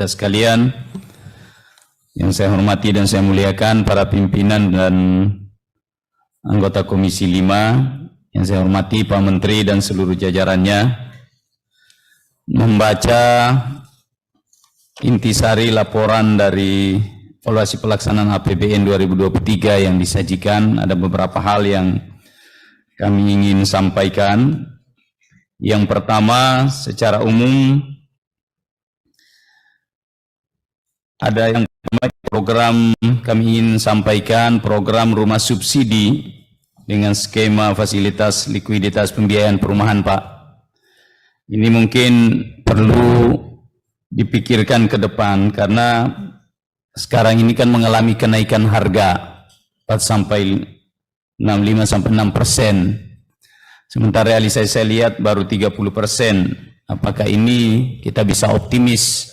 kita sekalian, yang saya hormati dan saya muliakan para pimpinan dan anggota Komisi 5, yang saya hormati Pak Menteri dan seluruh jajarannya, membaca intisari laporan dari evaluasi pelaksanaan APBN 2023 yang disajikan, ada beberapa hal yang kami ingin sampaikan. Yang pertama, secara umum ada yang program kami ingin sampaikan, program rumah subsidi dengan skema fasilitas likuiditas pembiayaan perumahan, Pak. Ini mungkin perlu dipikirkan ke depan karena sekarang ini kan mengalami kenaikan harga 65 sampai 6%. Sementara realisasi saya lihat baru 30%. Apakah ini kita bisa optimis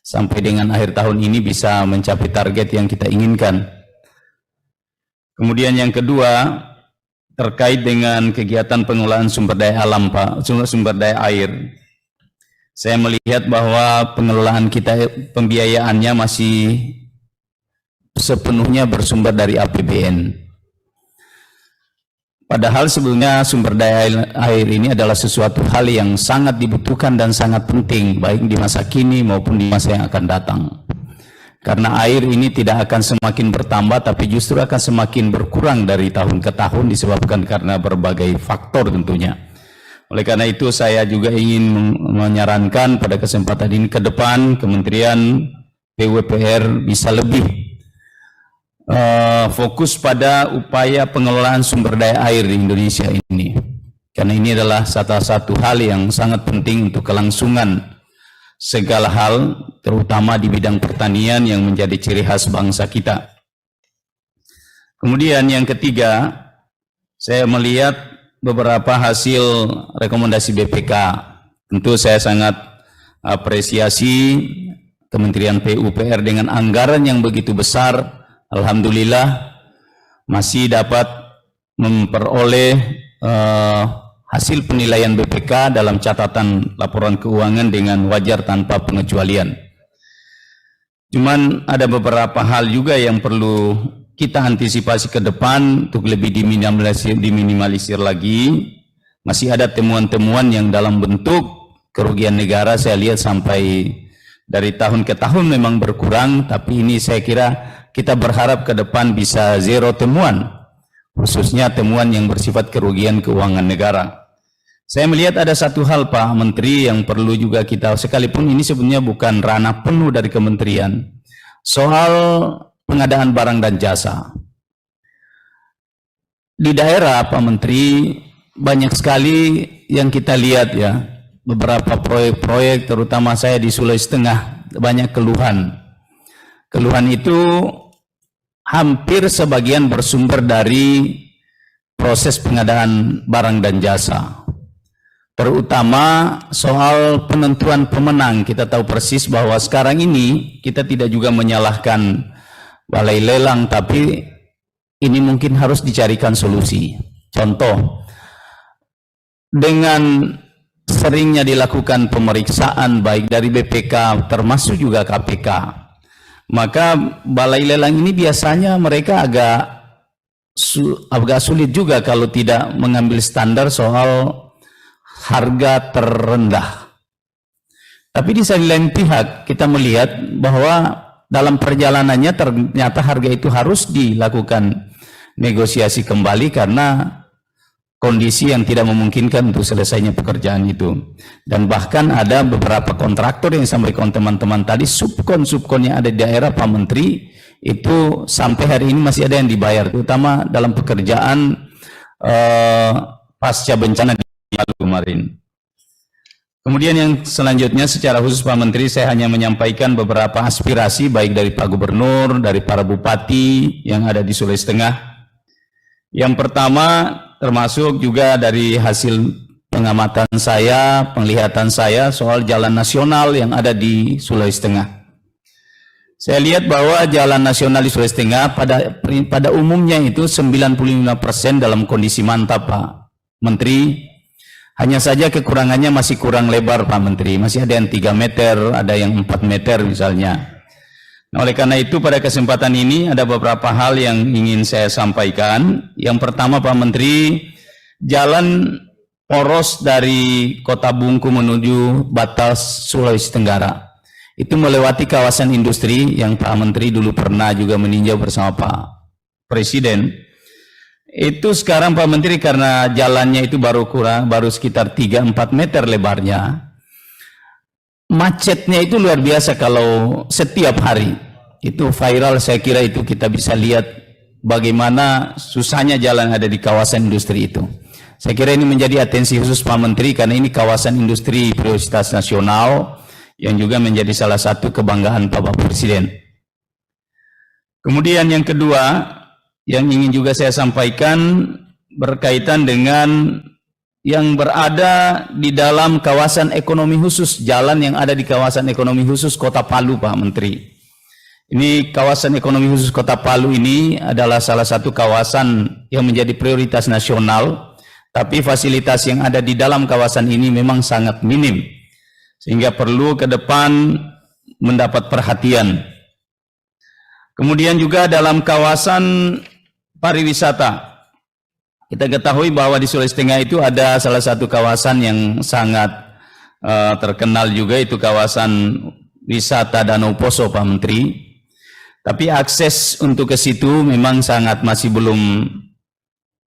sampai dengan akhir tahun ini bisa mencapai target yang kita inginkan? Kemudian yang kedua, terkait dengan kegiatan pengelolaan sumber daya alam, Pak, sumber daya air. Saya melihat bahwa pengelolaan kita, pembiayaannya masih sepenuhnya bersumber dari APBN. Padahal sebelumnya sumber daya air ini adalah sesuatu hal yang sangat dibutuhkan dan sangat penting, baik di masa kini maupun di masa yang akan datang. Karena air ini tidak akan semakin bertambah, tapi justru akan semakin berkurang dari tahun ke tahun disebabkan karena berbagai faktor tentunya. Oleh karena itu saya juga ingin menyarankan pada kesempatan ini ke depan Kementerian PUPR bisa lebih fokus pada upaya pengelolaan sumber daya air di Indonesia ini. Karena ini adalah salah satu hal yang sangat penting untuk kelangsungan segala hal, terutama di bidang pertanian yang menjadi ciri khas bangsa kita. Kemudian yang ketiga, saya melihat beberapa hasil rekomendasi BPK. Tentu saya sangat apresiasi Kementerian PUPR dengan anggaran yang begitu besar. Alhamdulillah masih dapat memperoleh hasil penilaian BPK dalam catatan laporan keuangan dengan wajar tanpa pengecualian. Cuman ada beberapa hal juga yang perlu kita antisipasi ke depan untuk lebih diminimalisir lagi. Masih ada temuan-temuan yang dalam bentuk kerugian negara saya lihat sampai dari tahun ke tahun memang berkurang, tapi ini saya kira kita berharap ke depan bisa zero temuan, khususnya temuan yang bersifat kerugian keuangan negara. Saya melihat ada satu hal, Pak Menteri, yang perlu juga kita, sekalipun ini sebenarnya bukan ranah penuh dari kementerian, soal pengadaan barang dan jasa. Di daerah, Pak Menteri, banyak sekali yang kita lihat ya, beberapa proyek-proyek, terutama saya di Sulawesi Tengah, banyak keluhan. Keluhan itu hampir sebagian bersumber dari proses pengadaan barang dan jasa. Terutama soal penentuan pemenang. Kita tahu persis bahwa sekarang ini kita tidak juga menyalahkan balai lelang, tapi ini mungkin harus dicarikan solusi. Contoh, dengan seringnya dilakukan pemeriksaan baik dari BPK termasuk juga KPK, maka balai lelang ini biasanya mereka agak sulit juga kalau tidak mengambil standar soal harga terendah. Tapi di sisi lain pihak kita melihat bahwa dalam perjalanannya ternyata harga itu harus dilakukan negosiasi kembali karena kondisi yang tidak memungkinkan untuk selesainya pekerjaan itu. Dan bahkan ada beberapa kontraktor yang disampaikan teman-teman tadi, subkon yang ada di daerah, Pak Menteri, itu sampai hari ini masih ada yang dibayar, terutama dalam pekerjaan pasca bencana di Palu kemarin. Kemudian yang selanjutnya secara khusus Pak Menteri, saya hanya menyampaikan beberapa aspirasi baik dari Pak Gubernur, dari para bupati yang ada di Sulawesi Tengah. Yang pertama, termasuk juga dari hasil pengamatan saya, penglihatan saya soal jalan nasional yang ada di Sulawesi Tengah. Saya lihat bahwa jalan nasional di Sulawesi Tengah pada umumnya itu 95% dalam kondisi mantap, Pak Menteri. Hanya saja kekurangannya masih kurang lebar Pak Menteri, masih ada yang 3 meter, ada yang 4 meter misalnya. Nah, oleh karena itu pada kesempatan ini ada beberapa hal yang ingin saya sampaikan. Yang pertama Pak Menteri, jalan poros dari Kota Bungku menuju batas Sulawesi Tenggara itu melewati kawasan industri yang Pak Menteri dulu pernah juga meninjau bersama Pak Presiden. Itu sekarang Pak Menteri karena jalannya itu baru sekitar 3-4 meter lebarnya, macetnya itu luar biasa kalau setiap hari. Itu viral, saya kira itu kita bisa lihat bagaimana susahnya jalan ada di kawasan industri itu. Saya kira ini menjadi atensi khusus Pak Menteri karena ini kawasan industri prioritas nasional yang juga menjadi salah satu kebanggaan Bapak Presiden. Kemudian yang kedua yang ingin juga saya sampaikan berkaitan dengan yang berada di dalam kawasan ekonomi khusus, jalan yang ada di kawasan ekonomi khusus Kota Palu Pak Menteri. Ini kawasan ekonomi khusus Kota Palu ini adalah salah satu kawasan yang menjadi prioritas nasional, tapi fasilitas yang ada di dalam kawasan ini memang sangat minim, sehingga perlu ke depan mendapat perhatian. Kemudian juga dalam kawasan pariwisata, kita ketahui bahwa di Sulawesi Tengah itu ada salah satu kawasan yang sangat terkenal juga, itu kawasan wisata Danau Poso Pak Menteri. Tapi akses untuk ke situ memang masih belum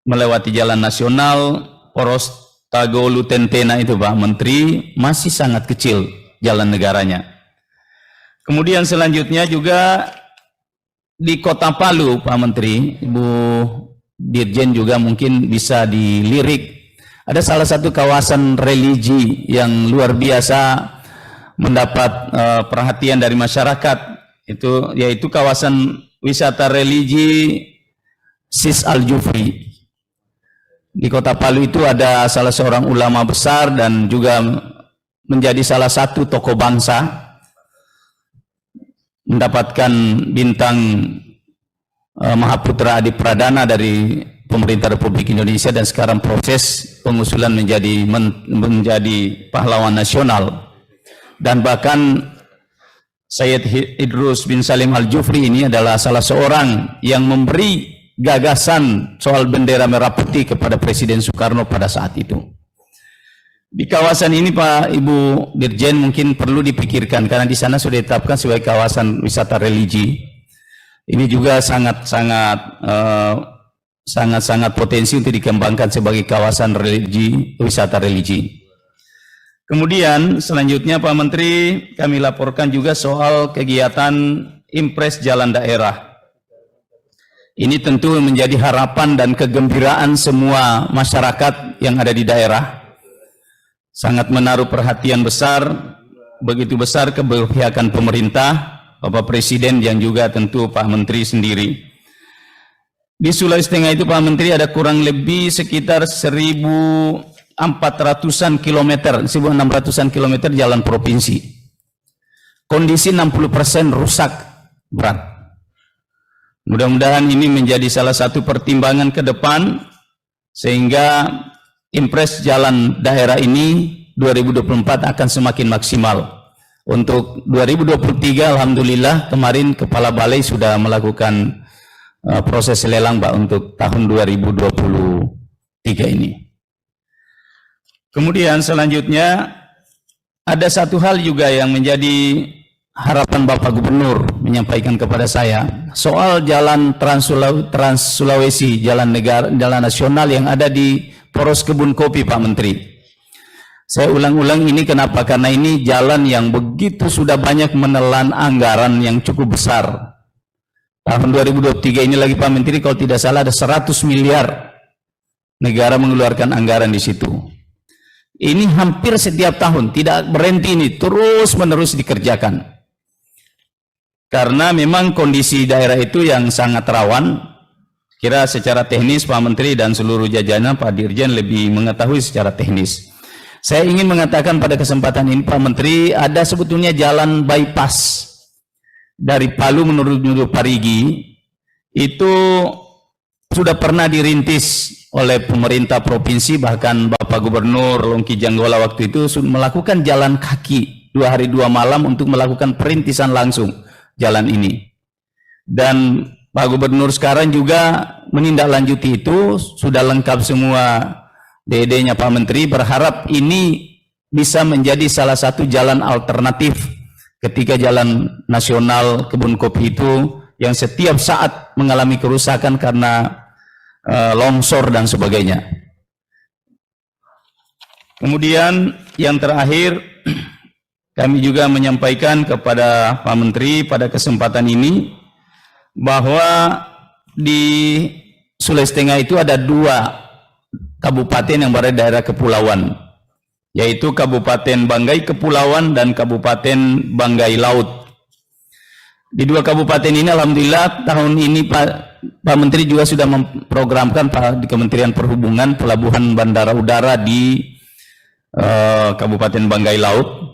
melewati jalan nasional. Poros Tagolu Tentena itu Pak Menteri masih sangat kecil jalan negaranya. Kemudian selanjutnya juga di Kota Palu Pak Menteri, Ibu Dirjen juga mungkin bisa dilirik. Ada salah satu kawasan religi yang luar biasa mendapat perhatian dari masyarakat, yaitu kawasan wisata religi Sis Al-Jufri. Di Kota Palu itu ada salah seorang ulama besar dan juga menjadi salah satu tokoh bangsa, mendapatkan bintang Mahaputra Adi Pradana dari pemerintah Republik Indonesia dan sekarang proses pengusulan menjadi pahlawan nasional. Dan bahkan Sayyid Idrus bin Salim Al-Jufri ini adalah salah seorang yang memberi gagasan soal bendera merah putih kepada Presiden Soekarno pada saat itu. Di kawasan ini Pak Ibu Dirjen mungkin perlu dipikirkan karena di sana sudah ditetapkan sebagai kawasan wisata religi. Ini juga sangat potensi untuk dikembangkan sebagai kawasan religi, wisata religi. Kemudian selanjutnya Pak Menteri, kami laporkan juga soal kegiatan Impres Jalan Daerah. Ini tentu menjadi harapan dan kegembiraan semua masyarakat yang ada di daerah. Sangat menaruh perhatian besar, begitu besar keberpihakan pemerintah, Bapak Presiden yang juga tentu Pak Menteri sendiri. Di Sulawesi Tengah itu Pak Menteri ada kurang lebih sekitar 1.400-an kilometer, 1.600-an kilometer jalan provinsi. Kondisi 60% rusak berat. Mudah-mudahan ini menjadi salah satu pertimbangan ke depan sehingga Impres Jalan Daerah ini 2024 akan semakin maksimal. Untuk 2023 alhamdulillah kemarin Kepala Balai sudah melakukan proses lelang Pak untuk tahun 2023 ini. Kemudian selanjutnya ada satu hal juga yang menjadi harapan Bapak Gubernur menyampaikan kepada saya soal jalan Trans Sulawesi, jalan nasional yang ada di Poros Kebun Kopi Pak Menteri. Saya ulang-ulang ini kenapa? Karena ini jalan yang begitu sudah banyak menelan anggaran yang cukup besar. Tahun 2023 ini lagi Pak Menteri kalau tidak salah ada 100 miliar negara mengeluarkan anggaran di situ. Ini hampir setiap tahun, tidak berhenti ini, terus-menerus dikerjakan. Karena memang kondisi daerah itu yang sangat rawan. Kira secara teknis Pak Menteri dan seluruh jajaran Pak Dirjen lebih mengetahui secara teknis. Saya ingin mengatakan pada kesempatan ini Pak Menteri, ada sebetulnya jalan bypass dari Palu menuju Parigi itu sudah pernah dirintis oleh pemerintah provinsi, bahkan Bapak Gubernur Longki Janggola waktu itu melakukan jalan kaki 2 hari 2 malam untuk melakukan perintisan langsung jalan ini. Dan Pak Gubernur sekarang juga menindaklanjuti itu, sudah lengkap semua DD-nya Pak Menteri, berharap ini bisa menjadi salah satu jalan alternatif ketika jalan nasional kebun kopi itu yang setiap saat mengalami kerusakan karena longsor dan sebagainya. Kemudian yang terakhir, kami juga menyampaikan kepada Pak Menteri pada kesempatan ini bahwa di Sulawesi Tengah itu ada 2 kabupaten yang berada di daerah kepulauan, yaitu Kabupaten Banggai Kepulauan dan Kabupaten Banggai Laut. Di 2 kabupaten ini alhamdulillah tahun ini Pak Menteri juga sudah memprogramkan di Kementerian Perhubungan pelabuhan bandara udara di Kabupaten Banggai Laut.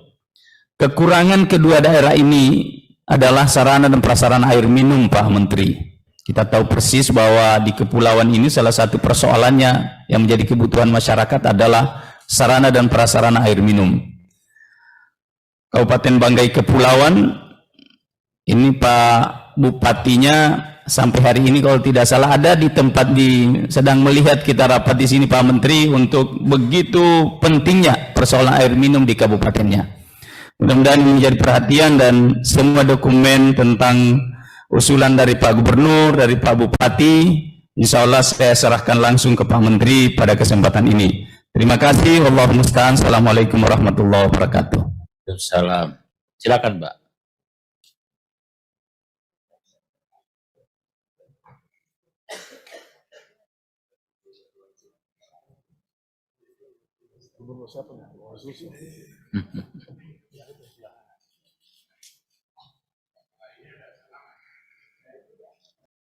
Kekurangan kedua daerah ini adalah sarana dan prasarana air minum, Pak Menteri. Kita tahu persis bahwa di kepulauan ini salah satu persoalannya yang menjadi kebutuhan masyarakat adalah sarana dan prasarana air minum. Kabupaten Banggai Kepulauan ini Pak Bupatinya sampai hari ini kalau tidak salah ada di tempat sedang melihat kita rapat di sini Pak Menteri untuk begitu pentingnya persoalan air minum di kabupatennya. Mudah-mudahan ini menjadi perhatian dan semua dokumen tentang usulan dari Pak Gubernur, dari Pak Bupati, insya Allah saya serahkan langsung ke Pak Menteri pada kesempatan ini. Terima kasih. Wallahul musta'an. Assalamualaikum warahmatullahi wabarakatuh. Waalaikumsalam. Silakan, Mbak.